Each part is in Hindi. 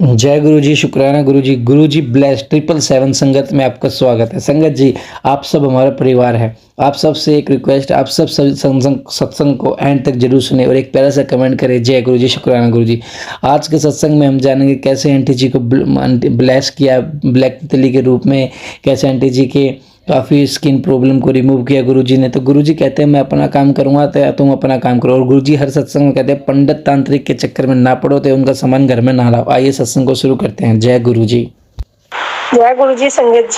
जय गुरु जी, शुक्राना गुरु जी ब्लेस 777 संगत में आपका स्वागत है। संगत जी, आप सब हमारा परिवार है। आप सब से एक रिक्वेस्ट, आप सब सत्संग को एंड तक जरूर सुने और एक प्यारा सा कमेंट करें। जय गुरु जी, शुक्राना गुरु जी। आज के सत्संग में हम जानेंगे कैसे आंटी जी को ब्लेस किया ब्लैक तितली के रूप में, कैसे आंटी जी के काफ़ी स्किन प्रॉब्लम को रिमूव किया गुरुजी ने। तो गुरुजी कहते हैं मैं अपना काम करूंगा तो तुम अपना काम करो, और गुरुजी हर सत्संग में कहते हैं पंडित तांत्रिक के चक्कर में ना पड़ो तो उनका सामान घर में ना लाओ। आइए सत्संग को शुरू करते हैं। जय गुरुजी। जय गुरु जी। संगत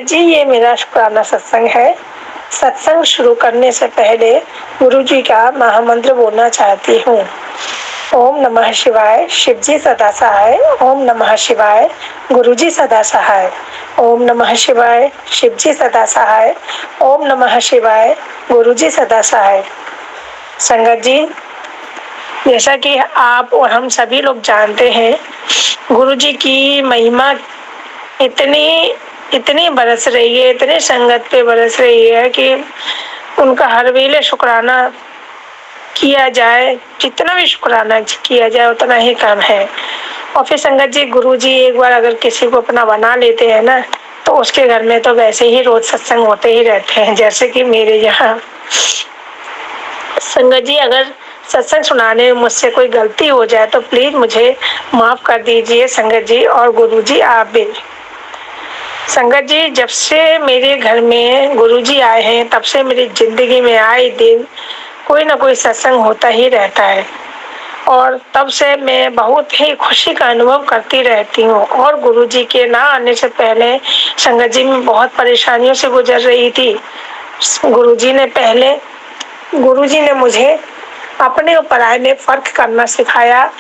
जी, ये मेरा शुक्राना सत्संग है। सत्संग शुरू करने से पहले गुरु जी का महामंत्र बोलना चाहती हूँ। ओम नमः शिवाय, शिव जी सदा सहाय। ओम नमः शिवाय, गुरु जी सदा सहाय। ओम नमः शिवाय, शिव जी सदा सहाय। ओम नमः शिवाय, गुरु जी सदा सहाय। संगत जी, जैसा कि आप और हम सभी लोग जानते हैं, गुरु जी की महिमा इतनी इतनी बरस रही है, इतने संगत पे बरस रही है कि उनका हर वेले शुक्राना किया जाए, जितना भी शुक्राना किया जाए उतना ही कम है। और फिर संगत जी, गुरु जी एक बार अगर किसी को अपना बना लेते हैं ना, तो उसके घर में तो वैसे ही रोज सत्संग होते ही रहते हैं, जैसे कि मेरे यहाँ। संगत जी, अगर सत्संग सुनाने में मुझसे कोई गलती हो जाए तो प्लीज मुझे माफ कर दीजिए संगत जी, और गुरु जी आप भी। संगत जी, जब से मेरे घर में गुरुजी आए हैं तब से मेरी जिंदगी में आए दिन कोई ना कोई सत्संग होता ही रहता है, और तब से मैं बहुत ही खुशी का अनुभव करती रहती हूँ। और गुरुजी के ना आने से पहले संगत जी में बहुत परेशानियों से गुजर रही थी। गुरुजी ने मुझे अपने और पराये में फर्क करना सिखाया,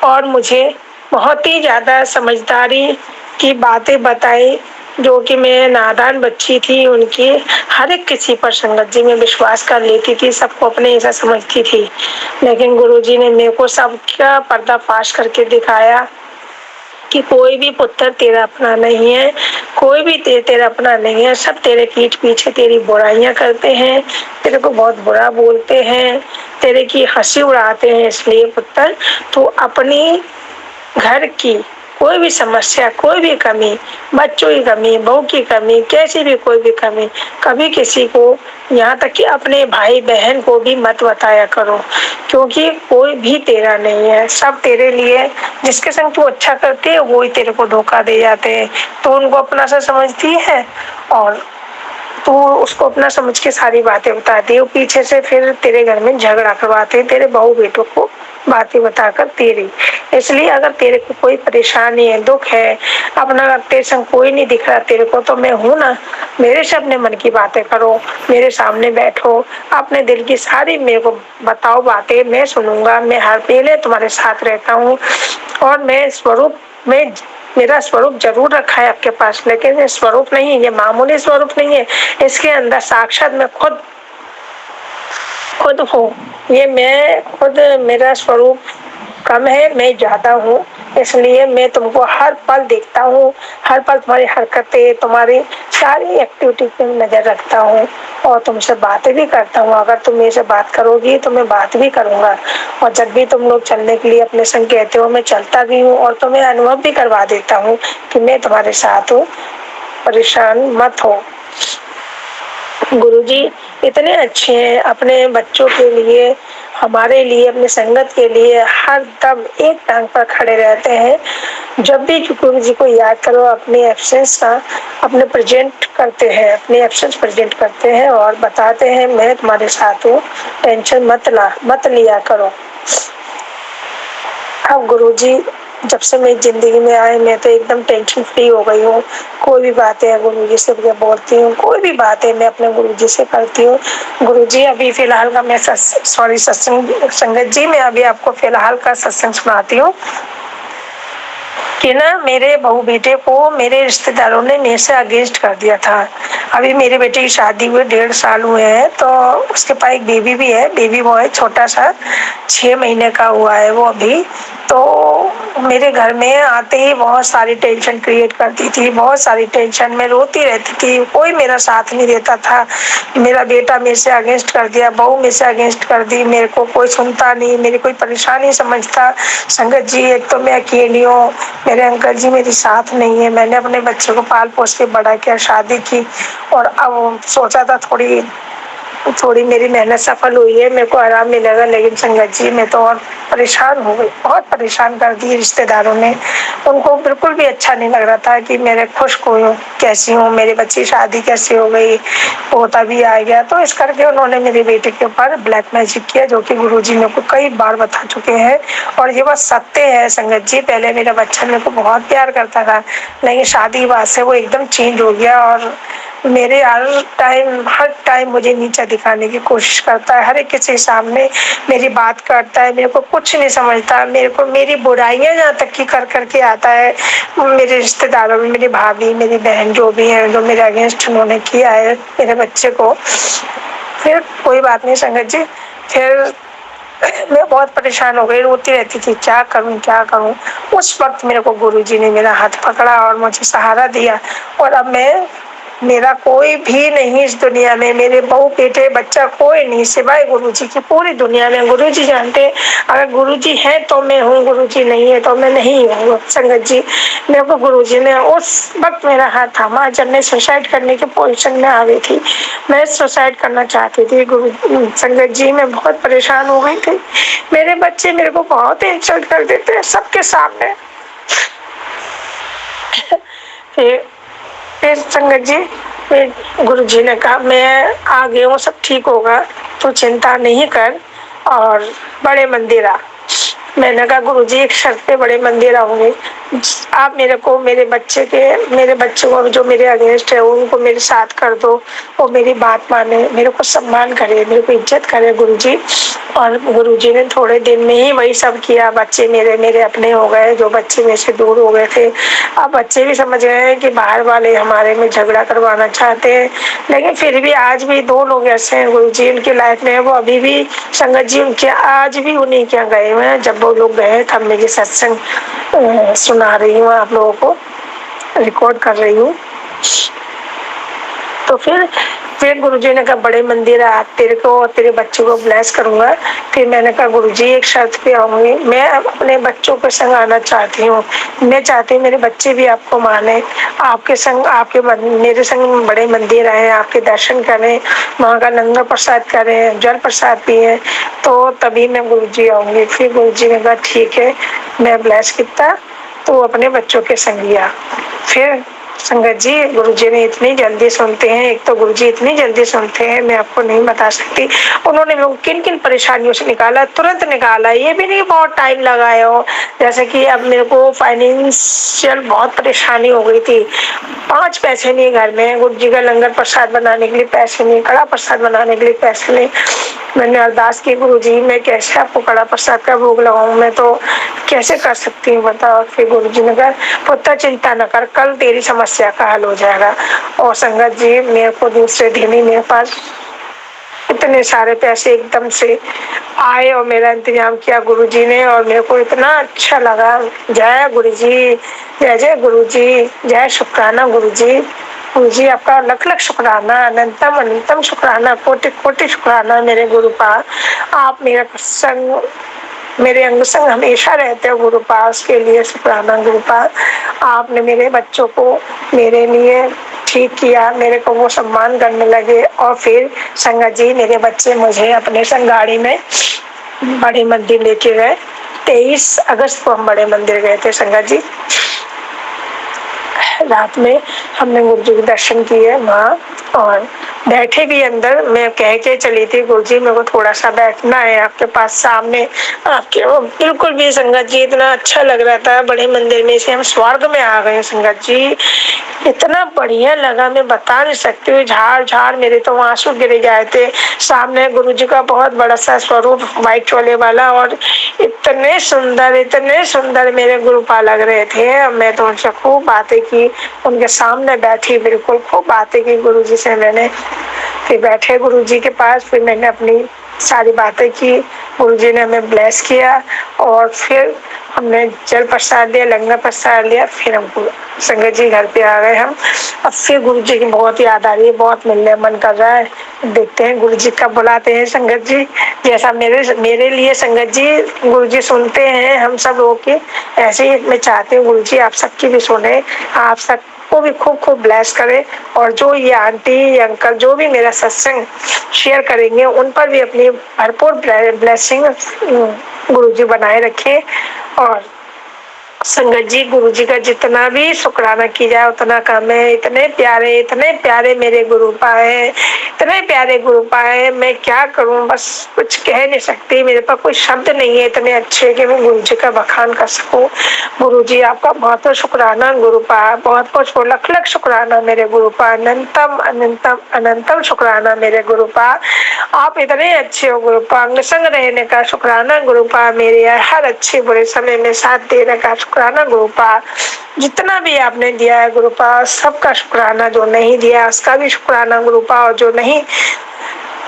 और मुझे बहुत ही ज्यादा समझदारी की बातें बताई, जो कि मैं नादान बच्ची थी उनकी हर एक किसी पर संगत जी में विश्वास कर लेती थी, सबको अपने ऐसा समझती थी। लेकिन गुरुजी ने मेरे को सबका पर्दाफाश करके दिखाया कि कोई भी पुत्र तेरा अपना नहीं है, कोई भी तेरा अपना नहीं है। सब तेरे पीठ पीछे तेरी बुराइयां करते हैं, तेरे को बहुत बुरा बोलते हैं, तेरे की हंसी उड़ाते हैं। इसलिए पुत्र, तू अपनी घर की कोई भी समस्या, कोई भी कमी, बच्चों की कमी, बहू की कमी, कैसी भी कोई भी कमी, कभी किसी को, यहाँ तक कि अपने भाई बहन को भी मत बताया करो, क्योंकि कोई भी तेरा नहीं है, सब तेरे लिए। जिसके संग तू अच्छा करती है वो ही तेरे को धोखा दे जाते हैं। तो उनको अपना सा समझती है और तू उसको अपना समझ के सारी बातें बताती है, पीछे से फिर तेरे घर में झगड़ा करवाते हैं, तेरे बहू बेटों को बातें बताकर तेरी। इसलिए अगर तेरे को कोई परेशानी है, दुख है, अपना तेरे संग कोई नहीं दिख रहा तेरे को, तो मैं हूं ना, मेरे से अपने मन की बातें करो, मेरे सामने बैठो, अपने दिल की सारी मेरे को बताओ बातें, मैं सुनूंगा। मैं हर पहले तुम्हारे साथ रहता हूँ, और मेरा स्वरूप जरूर रखा है आपके पास, लेकिन ये स्वरूप नहीं है, ये मामूली स्वरूप नहीं है, इसके अंदर साक्षात मैं खुद हूँ। ये मैं खुद, मेरा स्वरूप कम है, मैं ज्यादा हूँ। इसलिए मैं तुमको हर पल देखता हूँ, हर पल तुम्हारी हरकतें, तुम्हारी सारी एक्टिविटी पे नजर रखता हूँ, और तुमसे बातें भी करता हूँ। अगर तुम मेरे से बात करोगी तो मैं बात भी करूंगा, और जब भी तुम लोग चलने के लिए अपने संग कहते हो, मैं चलता भी हूँ, और तुम्हें अनुभव भी करवा देता हूँ कि मैं तुम्हारे साथ हूँ, परेशान मत हो। गुरुजी इतने अच्छे हैं, अपने बच्चों के लिए, हमारे लिए, अपने संगत के लिए हर दम एक टांग पर खड़े रहते हैं। जब भी गुरु जी को याद करो, अपने एब्सेंस का अपने प्रेजेंट करते हैं, अपने एब्सेंस प्रेजेंट करते हैं और बताते हैं मैं तुम्हारे साथ हूँ, टेंशन मत लिया करो। अब गुरुजी जब से मेरी जिंदगी में आए, मैं तो एकदम टेंशन फ्री हो गई हूँ। कोई भी बातें है गुरुजी से मैं बोलती हूँ, कोई भी बातें मैं अपने गुरुजी से करती हूँ। गुरुजी अभी फिलहाल का मैं सत्संग, संगत जी मैं अभी आपको फिलहाल का सत्संग सुनाती हूँ कि ना, मेरे बहू बेटे को मेरे रिश्तेदारों ने मेरे से अगेंस्ट कर दिया था। अभी मेरे बेटे की शादी हुए 1.5 साल हुए हैं, तो उसके पास एक बेबी भी है, बेबी बॉय छोटा सा 6 महीने का हुआ है वो अभी। तो मेरे घर में आते ही बहुत सारी टेंशन क्रिएट करती थी, बहुत सारी टेंशन में रोती रहती थी, कोई मेरा साथ नहीं देता था। मेरा बेटा मेरे से अगेंस्ट कर दिया, बहू मेरे से अगेंस्ट कर दी, मेरे को कोई सुनता नहीं, मेरी कोई परेशानी समझता। संगत जी, एक तो मैं अकेली हूँ, मेरे अंकल जी मेरी साथ नहीं है, मैंने अपने बच्चे को पाल पोस के बड़ा किया, शादी की, और अब सोचा था थोड़ी मेरी मेहनत सफल हुई है, मेरे को आराम मिलेगा, लेकिन संगत जी मैं तो और परेशान हो गई, बहुत परेशान कर दी रिश्तेदारों ने। उनको बिल्कुल भी अच्छा नहीं लग रहा था कि मेरे खुश को कैसी हूँ, मेरी बच्ची शादी कैसी हो गई, पोता भी आ गया। तो इस करके उन्होंने मेरे बेटे के ऊपर ब्लैक मैजिक किया, जो कि गुरुजी मेरे को कई बार बता चुके हैं, और ये बात सत्य है संगत जी। पहले मेरा बच्चा मेरे को बहुत प्यार करता था, लेकिन शादी के बाद से वो एकदम चेंज हो गया, और मेरे हर टाइम मुझे नीचा दिखाने की कोशिश करता है, हर एक किसी के सामने मेरी बात करता है, मेरे को कुछ नहीं समझता, मेरे को मेरी बुराइयां यहाँ तक की कर करके आता है। मेरे रिश्तेदारों में मेरी भाभी, मेरी बहन जो भी है, जो मेरे अगेंस्ट उन्होंने किया है मेरे बच्चे को। फिर कोई बात नहीं संगत जी, फिर मैं बहुत परेशान हो गई, रोती रहती थी, क्या करूं क्या करूं। उस वक्त मेरे को गुरुजी ने मेरा हाथ पकड़ा और मुझे सहारा दिया, और अब मैं, मेरा कोई भी नहीं इस दुनिया में, मेरे बहू बेटे बच्चा कोई नहीं सिवाय गुरुजी की, पूरी दुनिया में। गुरुजी जानते हैं, अगर गुरुजी है तो मैं हूँ, गुरुजी नहीं है तो मैं नहीं हूँ संगत जी। मेरे को गुरुजी ने उस वक्त मेरा हाथ थामा जब मैं सुसाइड करने की पोजीशन में आ गई थी, मैं सुसाइड करना चाहती थी। गुरु संगत जी, मैं बहुत परेशान हो गई थी, मेरे बच्चे मेरे को बहुत इंसल्ट कर देते हैं सबके सामने। फिर संगत जी, गुरु जी ने कहा मैं आ गई हूँ, सब ठीक होगा, तू चिंता नहीं कर और बड़े मंदिर आ। मैंने कहा गुरु जी, एक शर्त पे बड़े मंदिर आऊंगी, आप मेरे को मेरे बच्चे को जो मेरे अगेंस्ट है उनको मेरे साथ कर दो, वो मेरी बात माने, मेरे को सम्मान करे, मेरे को इज्जत करे गुरु जी। और गुरु जी ने थोड़े दिन में ही वही सब किया, बच्चे मेरे अपने हो गए, जो बच्चे मेरे से दूर हो गए थे। अब बच्चे भी समझ गए हैं कि बाहर वाले हमारे में झगड़ा करवाना चाहते हैं, लेकिन फिर भी आज भी 2 लोग ऐसे हैं गुरु जी उनकी लाइफ में, वो अभी भी संगत जी उनके आज भी उन्हीं के यहाँ गए हुए हैं। जब वो लोग गए तब मेरी सत्संग सुना रही हूँ, आप लोगों को रिकॉर्ड कर रही हूँ। तो फिर गुरुजी ने कहा बड़े मंदिर आ, तेरे को और तेरे बच्चों को ब्लेस करूंगा। फिर मैंने कहा गुरुजी, एक शर्त पे आऊंगी, मैं अपने बच्चों के संग आना चाहती हूँ, मैं चाहती हूँ मेरे बच्चे भी आपको माने, आपके संग मेरे संग बड़े मंदिर आए, आपके दर्शन करें, वहाँ का लंगर प्रसाद करें, जल प्रसाद पिए, तो तभी मैं गुरुजी आऊंगी। फिर गुरुजी ने कहा ठीक है, मैं ब्लेस किया, तो अपने बच्चों के संग गया। फिर संगत जी, गुरुजी ने इतनी जल्दी सुनते हैं, एक तो गुरुजी इतनी जल्दी सुनते हैं, मैं आपको नहीं बता सकती। उन्होंने किन किन परेशानियों से निकाला, तुरंत निकाला, ये भी नहीं बहुत टाइम लगाया हो। जैसे कि अब मेरे को फाइनेंशियल बहुत परेशानी हो गई थी, 5 पैसे नहीं घर में, गुरुजी का लंगर प्रसाद बनाने के लिए पैसे नहीं, कड़ा प्रसाद बनाने के लिए पैसे नहीं। मैंने अरदास की गुरुजी, मैं कैसे आपको कड़ा प्रसाद का भोग लगाऊं, मैं तो कैसे कर सकती हूँ बताओ। फिर गुरुजी ने कहा पुत्र चिंता न कर, कल तेरी समस्या का हल हो जाएगा। और संगत जी, मेरे को दूसरे दिन ही मेरे पास इतने सारे पैसे एकदम से आए और मेरा इंतजाम किया गुरुजी ने, और मेरे को इतना अच्छा लगा। जय गुरुजी, जय जय गुरुजी, जय शुक्राना गुरुजी। गुरुजी आपका लख लख शुक्राना, अनंतम अनंतम शुक्राना, कोटि कोटि शुक्राना मेरे गुरुपाल। आप मेरा संग, मेरे अंग संग हमेशा रहते हो गुरुपाल, उसके लिए शुक्राना गुरुपाल। आपने मेरे बच्चों को मेरे लिए ठीक किया, मेरे को वो सम्मान करने लगे। और फिर संगत जी, मेरे बच्चे मुझे अपने संग गाड़ी में बड़े मंदिर लेके गए। 23 अगस्त को हम बड़े मंदिर गए थे संगत जी। रात में हमने गुरु जी के दर्शन किए वहाँ, और बैठे भी अंदर। मैं कह के चली थी गुरु जी, मेरे को थोड़ा सा बैठना है आपके पास सामने, आपके बिल्कुल भी संगत जी इतना अच्छा लग रहा था बड़े मंदिर में, से हम स्वर्ग में आ गए संगत जी। इतना बढ़िया लगा, मैं बता नहीं सकती हूँ, झाड़ झाड़ मेरे तो आंसू गिरे जाए थे। सामने गुरु जी का बहुत बड़ा सा स्वरूप व्हाइट चोले वाला, और इतने सुंदर मेरे गुरुपाल लग रहे थे। मैं तो उनसे खूब बातें की, उनके सामने बैठी, बिल्कुल खूब बातें की गुरु जी से मैंने। फिर बैठे गुरु जी के पास, फिर मैंने अपनी सारी बातें की, गुरु जी ने हमें ब्लेस किया। और फिर हमने जल प्रसाद लिया, लंगर प्रसाद लिया, फिर हमको संगत जी घर पे आ गए हम। अब फिर गुरु जी की बहुत याद आ रही है, बहुत मिलने मन कर रहा है। देखते हैं गुरु जी कब बुलाते हैं संगत जी। जैसा मेरे लिए संगत जी गुरु जी सुनते हैं हम सब लोग की, ऐसे ही मैं चाहती हूँ गुरु जी आप सबकी भी सुने, आप सबको भी खूब खूब ब्लेस करे। और जो ये आंटी ये अंकल जो भी मेरा सत्संग शेयर करेंगे उन पर भी अपनी भरपूर ब्लेसिंग गुरु जी बनाए रखे। और संगत जी गुरु जी का जितना भी शुक्राना की जाए उतना कम है। इतने प्यारे मेरे गुरु पाए, इतने प्यारे गुरु पाए, मैं क्या करूं, बस कुछ कह नहीं सकती, मेरे पास कोई शब्द नहीं है इतने अच्छे कि मैं गुरु जी का बखान कर सकूं। गुरु जी आपका बहुत बहुत शुक्राना गुरु पा, बहुत बहुत लख लख शुक्राना मेरे गुरु पा, अनंतम अनंतम अनंतम शुक्राना मेरे गुरु पा। आप इतने अच्छे हो गुरु पा, अंग संग रहने का शुक्राना गुरु पा, मेरे हर अच्छे बुरे समय में साथ देने का शुक्राना गुरु पा। जितना भी आपने दिया है गुरु पा सबका शुक्राना, जो नहीं दिया उसका भी शुक्राना गुरु पा, और जो नहीं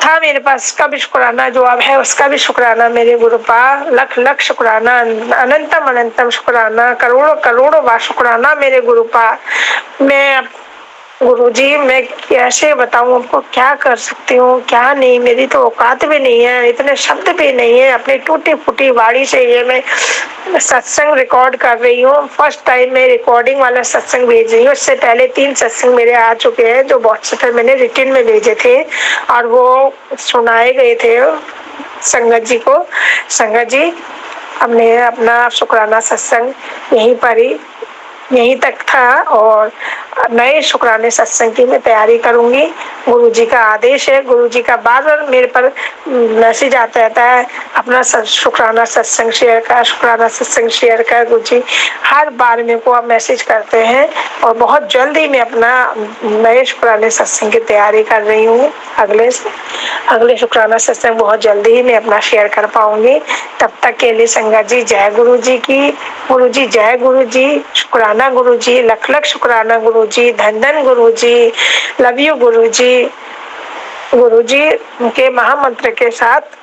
था मेरे पास उसका भी शुक्राना, जो अब है उसका भी शुक्राना मेरे गुरु पा। लख लख शुक्राना, अनंतम अनंतम शुक्राना, करोड़ों करोड़ों बार शुक्राना मेरे गुरु पा। मैं गुरुजी मैं कैसे बताऊं आपको, क्या कर सकती हूँ क्या नहीं, मेरी तो औकात भी नहीं है, इतने शब्द भी नहीं है। अपनी टूटी फूटी वाणी से ये मैं सत्संग रिकॉर्ड कर रही हूँ। फर्स्ट टाइम मैं रिकॉर्डिंग वाला सत्संग भेज रही हूँ। इससे पहले 3 सत्संग मेरे आ चुके हैं जो व्हाट्सएप पर मैंने रिटर्न में भेजे थे और वो सुनाए गए थे संगत जी को। संगत जी हमने अपना शुक्राना सत्संग यहीं तक था और नए शुक्राने सत्संग की मैं तैयारी करूंगी। गुरु जी का आदेश है, गुरु जी का बार बार मेरे पर मैसेज आता रहता है, अपना शुक्राना सत्संग शेयर कर। गुरु जी हर बार मेरे को आप मैसेज करते हैं और बहुत जल्दी मैं अपना नए शुक्राने सत्संग की तैयारी कर रही हूँ। अगले शुक्राना सत्संग बहुत जल्दी ही मैं अपना शेयर कर पाऊंगी। तब तक के लिए संगत जी जय गुरु जी की। गुरु जी जय गुरु जी, शुक्राना गुरु जी, लख लख शुक्राना गुरु जी, धन धन गुरु जी, लव यू गुरु जी। गुरु जी के महामंत्र के साथ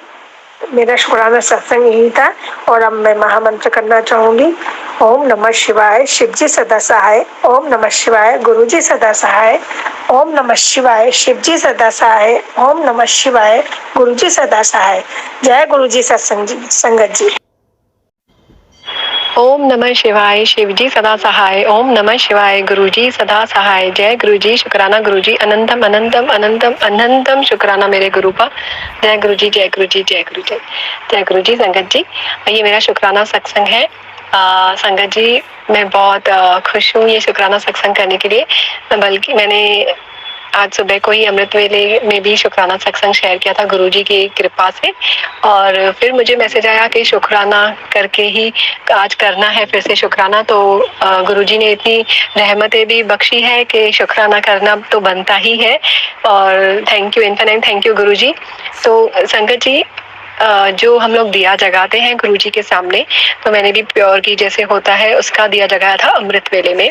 मेरा शुक्राना सत्संग यही था और अब मैं महामंत्र करना चाहूंगी। ओम नमः शिवाय, शिव जी सदा सहाय। ओम नमः शिवाय, गुरु जी सदा सहाय। ओम नमः शिवाय, शिव जी सदा सहाय। ओम नमः शिवाय, गुरु जी सदा सहाय। जय गुरु जी सत्संग जी संगत जी। ओम नमः शिवाय, शिव जी सदा सहाय। ओम नमः शिवाय, गुरु जी सदा सहाय। जय गुरु जी, शुक्राना गुरु जी, अनंतम अनंतम अनंतम अनंतम शुक्राना मेरे गुरु का। जय गुरु जी, जय गुरु जी, जय गुरु जी, जय गुरु जी। संगत जी ये मेरा शुक्राना सत्संग है। संगत जी मैं बहुत खुश हूँ ये शुक्राना सत्संग करने के लिए। बल्कि मैंने आज सुबह को ही अमृत वेले में भी शुक्राना सत्संग शेयर किया था गुरुजी की कृपा से, और फिर मुझे मैसेज आया कि शुक्राना करके ही आज करना है फिर से शुक्राना। तो गुरुजी ने इतनी रहमतें भी बख्शी है कि शुक्राना करना तो बनता ही है। और thank you infinite, thank you Guruji. तो संगत जी जो हम लोग दिया जगाते हैं गुरु जी के सामने, तो मैंने भी प्योर घी जैसे होता है उसका दिया जगाया था अमृत वेले में।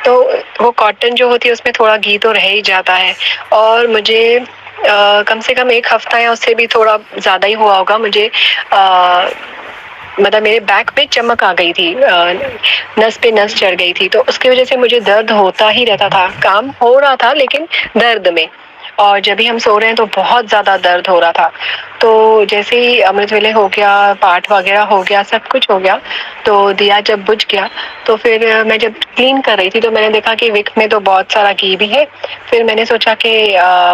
तो वो कॉटन जो होती है उसमें थोड़ा घी तो रह ही जाता है, और मुझे कम से कम 1 हफ्ता या उससे भी थोड़ा ज़्यादा ही हुआ होगा मुझे मतलब मेरे बैक पे चमक आ गई थी, नस पे नस चढ़ गई थी। तो उसकी वजह से मुझे दर्द होता ही रहता था, काम हो रहा था लेकिन दर्द में, और जब भी हम सो रहे हैं तो बहुत ज़्यादा दर्द हो रहा था। तो जैसे ही अमृत वेले हो गया, पाठ वगैरह हो गया, सब कुछ हो गया, तो दिया जब बुझ गया तो फिर मैं जब क्लीन कर रही थी तो मैंने देखा कि विक में तो बहुत सारा घी भी है। फिर मैंने सोचा कि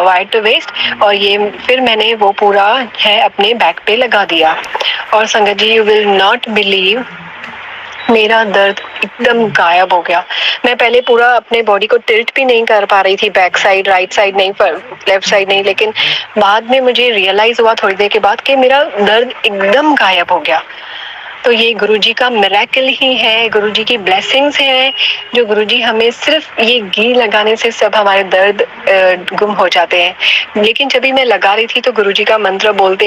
वाइट टू वेस्ट, और ये फिर मैंने वो पूरा है अपने बैक पे लगा दिया। और संगत जी यू विल नॉट बिलीव, मेरा दर्द एकदम गायब हो गया। मैं पहले पूरा अपने बॉडी को टिल्ट भी नहीं कर पा रही थी, बैक साइड, राइट साइड नहीं, लेफ्ट साइड नहीं, लेकिन बाद में मुझे रियलाइज हुआ थोड़ी देर के बाद कि मेरा दर्द एकदम गायब हो गया। तो ये गुरुजी का मिरेकल ही है, गुरुजी की ब्लेसिंग्स हैं, जो गुरुजी हमें सिर्फ ये घी लगाने से सब हमारे दर्द गुम हो जाते हैं। लेकिन जब भी मैं लगा रही थी तो गुरुजी का मंत्र बोल के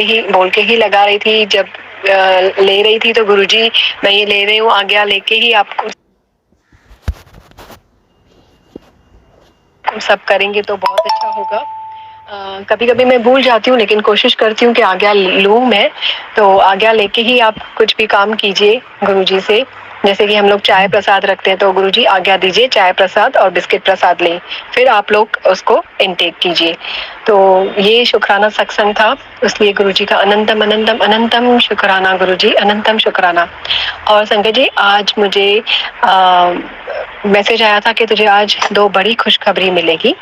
ही लगा रही थी। जब ले रही थी तो गुरुजी मैं ये ले रही हूँ, आज्ञा लेके ही आपको सब करेंगे तो बहुत अच्छा होगा। कभी कभी मैं भूल जाती हूँ, लेकिन कोशिश करती हूँ कि आज्ञा लूँ मैं। तो आज्ञा लेके ही आप कुछ भी काम कीजिए गुरुजी से। जैसे कि हम लोग चाय प्रसाद रखते हैं, तो गुरुजी आज्ञा दीजिए चाय प्रसाद और बिस्किट प्रसाद लें, फिर आप लोग उसको इनटेक कीजिए। तो ये शुक्राना सत्संग था, इसलिए गुरुजी का अनंतम अनंतम अनंतम शुक्राना गुरुजी, अनंतम शुक्राना। और संगत जी, आज मुझे मैसेज आया था कि तुझे आज 2 बड़ी खुशखबरी मिलेगी।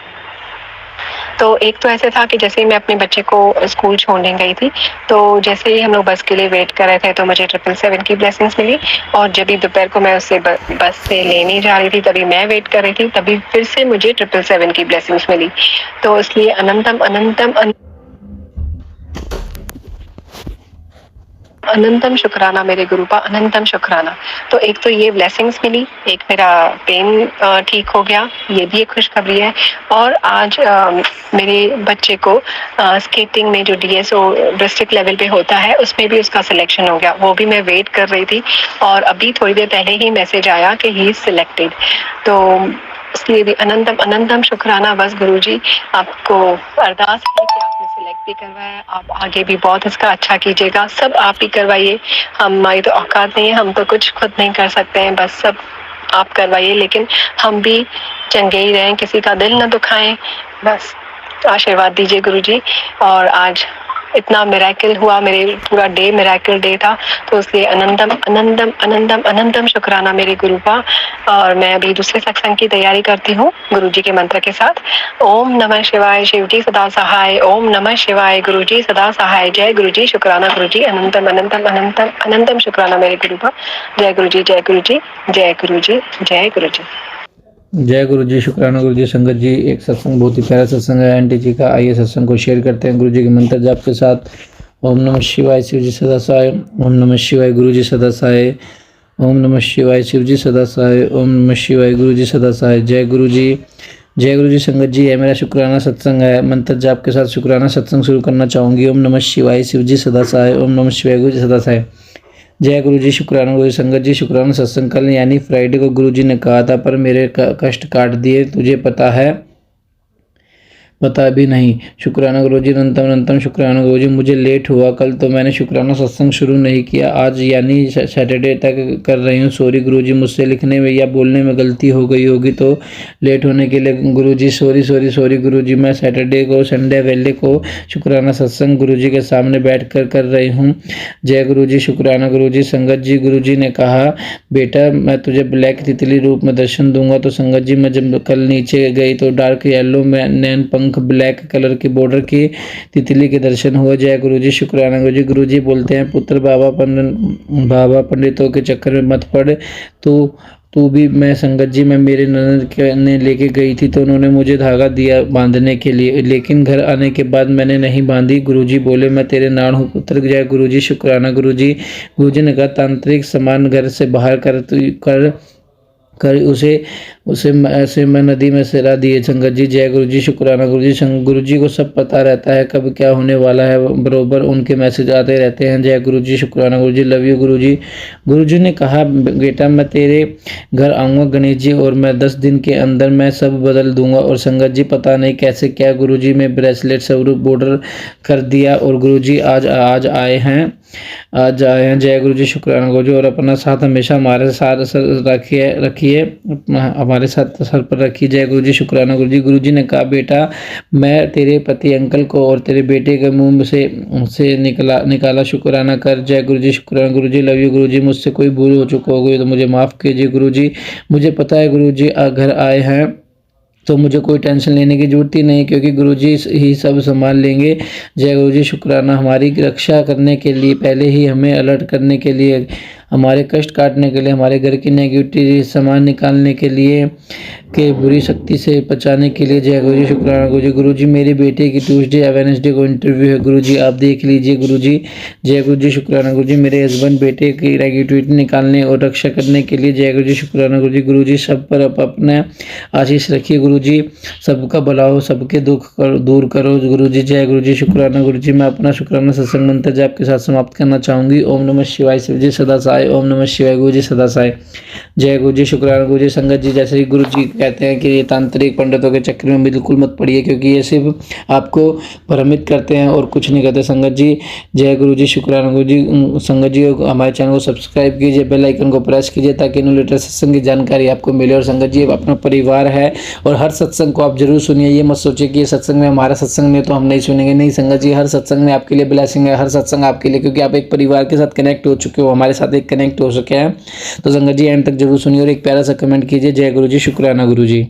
तो एक तो ऐसे था कि जैसे ही मैं अपने बच्चे को स्कूल छोड़ने गई थी, तो जैसे ही हम लोग बस के लिए वेट कर रहे थे, तो मुझे 777 की ब्लेसिंग्स मिली। और जब भी दोपहर को मैं उससे बस से लेने जा रही थी, तभी मैं वेट कर रही थी, तभी फिर से मुझे 777 की ब्लेसिंग्स मिली। तो इसलिए अनंतम अनंतम अनंतम शुक्राना मेरे गुरु का, अनंतम शुक्राना। तो एक तो ये ब्लेसिंग्स मिली, एक मेरा पेन ठीक हो गया, ये भी एक खुशखबरी है। और आज मेरे बच्चे को स्केटिंग में जो DSO डिस्ट्रिक्ट लेवल पे होता है, उसमें भी उसका सिलेक्शन हो गया। वो भी मैं वेट कर रही थी, और अभी थोड़ी देर पहले ही मैसेज आया कि ही इज सिलेक्टेड। तो इसलिए भी अनंतम अनंतम शुक्राना। बस गुरुजी, आपको अरदास है कि आपने सिलेक्ट भी करवाया, आप आगे भी बहुत इसका अच्छा कीजिएगा। सब आप ही करवाइए, हमारी तो औकात नहीं है, हम तो कुछ खुद नहीं कर सकते हैं, बस सब आप करवाइए। लेकिन हम भी चंगे ही रहें, किसी का दिल न दुखाएं, बस आशीर्वाद दीजिए गुरुजी। और आज इतना मिरेकल हुआ, मेरे पूरा डे मिरेकल डे था, तो इसलिए अनंतम अनंतम अनंतम अनंतम शुक्राना मेरे गुरु का। और मैं अभी दूसरे सत्संग की तैयारी करती हूँ गुरुजी के मंत्र के साथ। ओम नमः शिवाय, शिवजी सदा सहाय। ओम नमः शिवाय, गुरुजी सदा सहाय। जय गुरुजी, शुक्राना गुरुजी, अनंतम अनंतम अनंतम अनंतम शुक्राना मेरे गुरु का। जय गुरुजी, जय गुरुजी, जय गुरुजी, जय गुरुजी। जय गुरु जी, शुक्राना गुरु जी। संगत जी, एक सत्संग बहुत ही प्यारा सत्संग है एंटी जी का। आइए सत्संग को शेयर करते हैं गुरु जी के मंत्र जाप के साथ। ओम नमः शिवाय, शिव जी सदा सहाय। ओम नमः शिवाय, गुरु जी सदा सहाय। ओम नमः शिवाय, शिव जी सदा सहाय। ओम नमः शिवाय, गुरु जी सदा सहाय। जय गुरु जी, जय गुरु जी। संगत जी, ये मेरा शुक्राना सत्संग है। मंत्र जाप के साथ शुक्राना सत्संग शुरू करना चाहूँगी। ओम नमः शिवाय, शिव जी सदा सहाय। ओम नमः शिवाय, गुरु जी सदा सहाय। जय गुरु जी, शुक्राना गुरु जी। संगत जी, शुक्राना सत्संग कल यानी फ्राइडे को गुरु जी ने कहा था, पर मेरे कष्ट काट दिए, तुझे पता है? पता भी नहीं। शुक्राना गुरु जी, अनंतम अनंतम शुक्राना गुरु जी। मुझे लेट हुआ कल, तो मैंने शुक्राना सत्संग शुरू नहीं किया। आज यानी सैटरडे तक कर रही हूँ। सॉरी गुरु जी, मुझसे लिखने में या बोलने में गलती हो गई होगी, तो लेट होने के लिए गुरु जी सॉरी सॉरी सॉरी गुरु जी। मैं सैटरडे को संडे वेले को शुक्राना सत्संग गुरु जी के सामने बैठ कर रही हूँ। जय गुरु जी, शुक्राना गुरु जी। संगत जी, गुरु जी ने कहा, बेटा मैं तुझे ब्लैक तितली रूप में दर्शन दूंगा। तो संगत जी, मैं जब कल नीचे गई तो डार्क येलो में नैन पंख ब्लैक कलर की बॉर्डर की तितली के दर्शन हुए। जय गुरु जी, शुक्राना गुरु जी। गुरु जी बोलते हैं, पुत्र बाबा पंडितों के चक्कर में मत पड़, तू भी। मैं संगत जी, मैं मेरे ननद ने लेके गई थी, तो उन्होंने मुझे धागा दिया बांधने के लिए, लेकिन घर आने के बाद मैंने नहीं बांधी। गुरुजी बोले, मैं तेरे नाड़ हूँ पुत्र। जय गुरुजी, शुक्राना गुरुजी। गुरुजी ने कहा, तांत्रिक सामान घर से बाहर कर उसे ऐसे मैं नदी में सिरा दिए। संगत जी, जय गुरु जी, शुक्राना गुरु जी। गुरु जी को सब पता रहता है कब क्या होने वाला है, बरोबर उनके मैसेज आते रहते हैं। जय गुरु जी, शुक्राना गुरु जी, लव यू गुरु जी। गुरु जी ने कहा, बेटा मैं तेरे घर आऊँगा गणेश जी, और मैं 10 दिन के अंदर मैं सब बदल दूंगा। और संगत जी, पता नहीं कैसे क्या गुरु जी में ब्रेसलेट स्वरूप बॉर्डर कर दिया, और गुरु जी आज आए हैं। जय गुरु जी, शुक्राना गुरु जी। और अपना साथ हमेशा हमारे साथ रखिए, हमारे साथ सर पर रखिए। जय गुरु जी, शुक्राना गुरु जी। गुरु जी ने कहा, बेटा मैं तेरे पति अंकल को और तेरे बेटे के मुंह से निकाला शुक्राना कर। जय गुरु जी, शुक्राना गुरु जी, लव यू गुरु जी। मुझसे कोई भूल हो चुका होगी तो मुझे माफ़ कीजिए गुरु जी। मुझे पता है गुरु जी घर आए हैं, तो मुझे कोई टेंशन लेने की जरूरत ही नहीं, क्योंकि गुरुजी ही सब संभाल लेंगे। जय गुरुजी, शुक्राना। हमारी रक्षा करने के लिए, पहले ही हमें अलर्ट करने के लिए, हमारे कष्ट काटने के लिए, हमारे घर की नेगेटिव सामान निकालने के लिए, के बुरी शक्ति से बचाने के लिए। जय गुरुजी, शुक्राना गुरुजी। गुरुजी, मेरे बेटे की ट्यूसडे या वेडनेसडे को इंटरव्यू है गुरुजी, आप देख लीजिए गुरुजी। जय गुरुजी, शुक्राना गुरुजी। मेरे हस्बैंड बेटे की नेगेटिविटी निकालने और रक्षा करने के लिए। जय गुरुजी, शुक्राना गुरुजी। गुरुजी, सब पर अपने आशीष रखिए गुरुजी, सबका भला हो, सबके दुख दूर करो गुरुजी। जय गुरुजी, शुक्राना गुरुजी। मैं अपना शुक्राना सत्संग मंत्र जाप के साथ समाप्त करना चाहूँगी। ओम नमः शिवाय, शिव जी सदा सहाय। साई, ओम नमः शिवाय, गुरु जी सदा साई, जय गुरु जी, शुक्राना गुरु जी। संगत जी, जैसे ही गुरु जी कहते हैं कि ये तांत्रिक पंडितों के चक्कर में बिल्कुल मत पड़िए, क्योंकि ये सिर्फ आपको भ्रमित करते हैं और कुछ नहीं करते। संगत जी, जय गुरु जी, शुक्राना गुरु जी। संगत जी, हमारे चैनल को सब्सक्राइब कीजिए, बेल आइकन को प्रेस कीजिए ताकि न्यू लेटेस्ट सत्संग की जानकारी आपको मिले। और संगत जी, अपना परिवार है और हर सत्संग को आप जरूर सुनिए। ये मत सोचिए कि ये सत्संग में, हमारा सत्संग में तो हम नहीं सुनेंगे, नहीं संगत जी, हर सत्संग में आपके लिए ब्लेसिंग है, हर सत्संग आपके लिए, क्योंकि आप एक परिवार के साथ कनेक्ट हो चुके हो, हमारे साथ एक कनेक्ट हो सके हैं। तो संगत जी, एंड तक जरूर सुनिए और एक प्यारा सा कमेंट कीजिए। जय गुरु जी, शुक्राना गुरु जी।